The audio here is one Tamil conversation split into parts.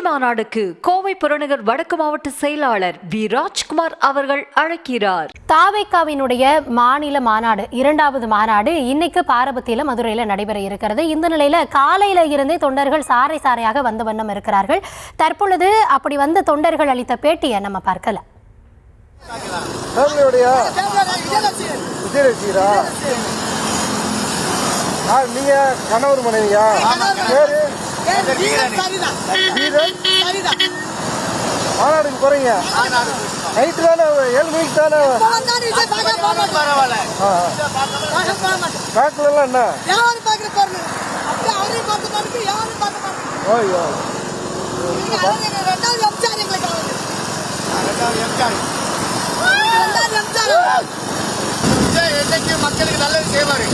மாநாடுக்கு கோவை புறநகர் வடக்கு மாவட்ட செயலாளர் வி ராஜ்குமார் அவர்கள் அழைக்கிறார். தாவேகாவினுடைய மாநில மாநாடு, இரண்டாவது மாநாடு இன்னைக்கு பாரபத்தியில மதுரையில நடைபெற இருக்கிறது. இந்த நிலையில காலையில இருந்தே தொண்டர்கள் சாறை சாறையாக வந்த வண்ணம் இருக்கிறார்கள். தற்பொழுது அப்படி வந்த தொண்டர்கள் அளித்த பேட்டியை நம்ம பார்க்கலாம். நீங்க கணவர் மனைவியா? மாநாடுக்கு போறீங்க? நைட்டு தானே, 7 மணிக்கு தானே. பேக்ல எல்லாம் என்ன? ஓய்யோ மக்களுக்கு நல்லது செய்வாரு.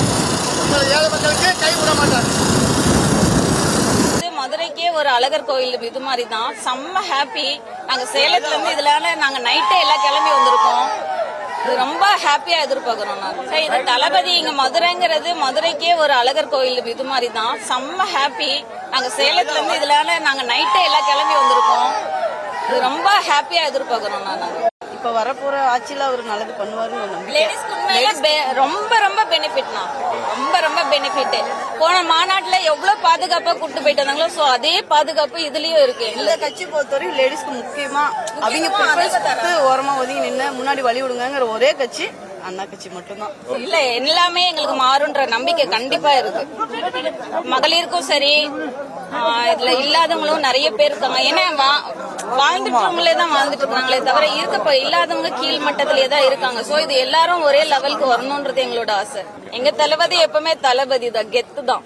ஏழை மக்களுக்கு கை விட மாட்டாரு. மதுரைக்கே ஒரு அழகர் கோயில் இது மாதிரி தான். செம்ம ஹாப்பி. நாங்க சேலத்துல இருந்து இதுல நாங்க நைட்டே எல்லாம் கிளம்பி வந்திருக்கோம். இது ரொம்ப ஹாப்பியா எதிர்பார்க்கிறோம். நாங்க இது தளபதி இங்க மதுரைங்கிறது மதுரைக்கே ஒரு அழகர் கோயில் இது மாதிரி தான். செம்ம ஹாப்பி. நாங்க சேலத்துல இருந்து இதுல நாங்க நைட்டே எல்லாம் கிளம்பி வந்திருக்கோம். இது ரொம்ப ஹாப்பியா எதிர்பார்க்கிறோம். நாங்க இப்ப வரப்போற ஆட்சியில அவர் நல்லது பண்ணுவாருன்னு ரொம்ப ரொம்ப பெனிஃபிட்னா, ரொம்ப ரொம்ப பெனிஃபிட். போன மாநாட்டுல எவ்வளவு பாதுகாப்பா கூட்டு போயிட்டு வந்தாங்களோ, சோ அதே பாதுகாப்பு இதுலயும் இருக்கு. இந்த கட்சி பொறுத்தவரைக்கும் லேடிஸ்க்கு முக்கியமா அவங்க ஓரமா ஒதுங்கி நின்று முன்னாடி வழி விடுங்கிற ஒரே கட்சி அண்ணா கட்சி மட்டும்தான். இல்ல, எல்லாமே எங்களுக்கு மாறுன்ற நம்பிக்கை கண்டிப்பா இருக்கு. மகளிருக்கும் சரி, இதுல இல்லாதவங்களும் நிறைய பேர் இருக்காங்க. ஏன்னா வாழ்ந்துட்டவங்களே தான் வாழ்ந்துட்டு இருக்காங்களே தவிர இருக்கப்ப இல்லாதவங்க கீழ் மட்டத்திலே தான் இருக்காங்க. சோ இது எல்லாரும் ஒரே லெவலுக்கு வரணும்ன்றது எங்களோட ஆசை. எங்க தளபதி எப்பவுமே தளபதி தான், கெத்து தான்.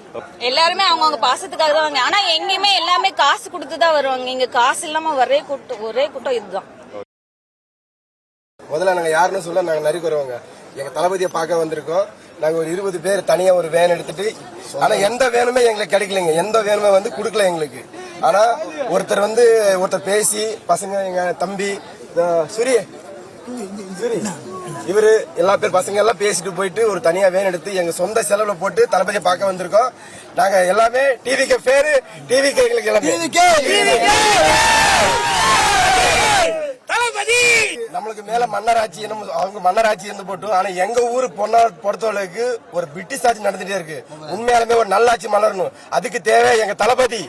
எல்லாருமே அவங்கவுங்க பாசத்துக்காக தான் வாங்க. ஆனா எங்கேயுமே எல்லாமே காசு கொடுத்துதான் வருவாங்க. இங்க காசு இல்லாம ஒரே கூட்டம் இதுதான். முதல்ல நாங்க யாருன்னு சொல்ல நாங்க நறுக்கு வருவாங்க. எங்க தளபதியை பார்க்க வந்திருக்கோம். நாங்க ஒரு 20 பேர் தனியா ஒரு வேன் எடுத்துட்டு, ஆனா எந்த வேனுமே எங்களுக்கு கிடைக்கலைங்க. எந்த வேனுமே கொடுக்கல எங்களுக்கு. ஆனா ஒருத்தர் பேசி பசங்க, எங்க தம்பி சூரி இவரு எல்லா பேர் பசங்க எல்லாம் பேசிட்டு போயிட்டு ஒரு தனியா வேன் எடுத்து எங்க சொந்த செலவுல போட்டு தளபதியை பார்க்க வந்திருக்கோம். நாங்க எல்லாமே டிவிக்கு பேரு, டிவிக்கு எங்களுக்கு எல்லாமே நம்மளுக்கு மேல மன்னராட்சி, அவங்க மன்னராட்சி இருந்து போட்டோம். ஆனா எங்க ஊரு பொறுத்தவரைக்கு ஒரு பிரிட்டிஷ் ஆட்சி நடந்துட்டே இருக்கு. உண்மையாலுமே ஒரு நல்லாட்சி மலரணும். அதுக்கு தேவை எங்க தளபதி.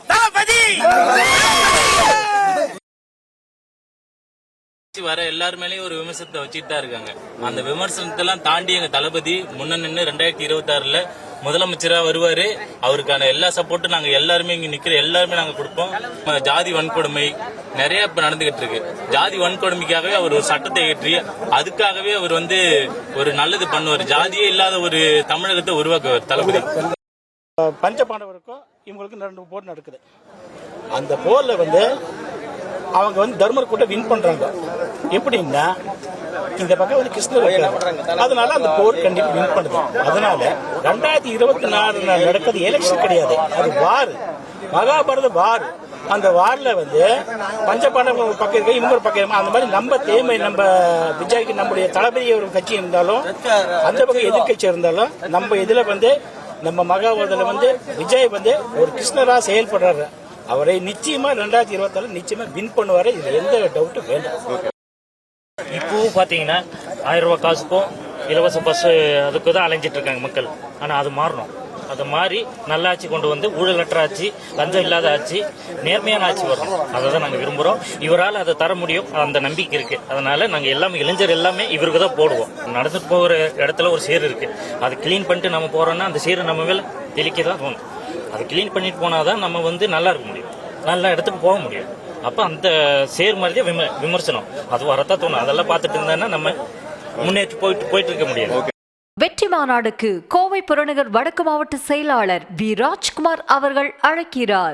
வர எல்லாரும் மேலேயும் ஒரு விமர்சனத்தை வச்சுட்டு தான் இருக்காங்க. அந்த விமர்சனத்தை எல்லாம் தாண்டி எங்க தளபதி முன்ன நின்று 2026 முதலமைச்சரா வருவாரு. அவருக்கான எல்லா சப்போர்ட்டும் நாங்க எல்லாருமே இங்க நிக்கிற எல்லாருமே நாங்க கொடுப்போம். ஜாதி வன்கொடுமை நிறைய இப்ப நடந்துகிட்டு இருக்கு. ஜாதி வன்கொடுமைக்காகவே அவர் ஒரு சட்டத்தை ஏற்றி அதுக்காகவே அவர் ஒரு நல்லது பண்ணுவார். ஜாதியே இல்லாத ஒரு தமிழகத்தை உருவாக்குவார் தளபதி. பஞ்ச பாண்டவருக்கும் இவங்களுக்கு 2 போர் நடக்குது. அந்த போர்ல அவங்க தர்மர் கூட வின் பண்றாங்க. எப்படின்னா இந்த பக்கம் கிருஷ்ணர், அதனால அந்த போர் கண்டிப்பா வின் பண்ணுது. அதனால 2024 நடக்கிறது எலெக்ஷன் கிடையாது, அது வார், மகாபாரத வார். அந்த வார்ல பஞ்சபாண்டவ பக்கம் இருக்க இன்னொரு பக்கம் அந்த மாதிரி நம்ம தேமை, நம்ம விஜய்க்கு நம்முடைய தளபதி ஒரு கட்சி இருந்தாலும் அந்த பக்கம் எதிர்கட்சி இருந்தாலும் நம்ம இதுல நம்ம மகாபாரதத்துல விஜய் ஒரு கிருஷ்ணரா செயல்படுறாரு. அவரை நிச்சயமா 2024 நிச்சயமா வின் பண்ணுவாரு. இதுல எந்த டவுட்டும் வேண்டாம். இப்போ பாத்தீங்கன்னா 1000 ரூபாய் காசுக்கும் இலவச பஸ் அதுக்கு தான் அலைஞ்சிட்டு இருக்காங்க மக்கள். ஆனா அது மாறணும். அது மாறி நல்லாட்சி கொண்டு ஊழலற்ற ஆட்சி, லஞ்சம் இல்லாத ஆட்சி, நேர்மையான ஆட்சி வரணும். அதை தான் நாங்கள் விரும்புகிறோம். இவரால் அதை தர முடியும், அந்த நம்பிக்கை இருக்கு. அதனால நாங்கள் எல்லாமே இளைஞர் எல்லாமே இவருக்கு தான் போடுவோம். நடந்துட்டு போகிற இடத்துல ஒரு சேரு இருக்கு, அதை கிளீன் பண்ணிட்டு நம்ம போறோம்னா அந்த சேரு நம்ம மேல தெளிக்க தான் தோணும். அதை கிளீன் பண்ணிட்டு போனாதான் நம்ம நல்லா இருக்க முடியும், நல்ல இடத்துக்கு போக முடியும். அப்ப அந்த சேர் மாதிரியே விமர்சனம் அது வரத்தான் தோணும். அதெல்லாம் பார்த்துட்டு இருந்தா நம்ம முன்னேற்றி போயிட்டு இருக்க முடியாது. வெற்றி மாநாடுக்கு கோவை புறநகர் வடக்கு மாவட்ட செயலாளர் வி ராஜ்குமார் அவர்கள் அழைக்கிறார்.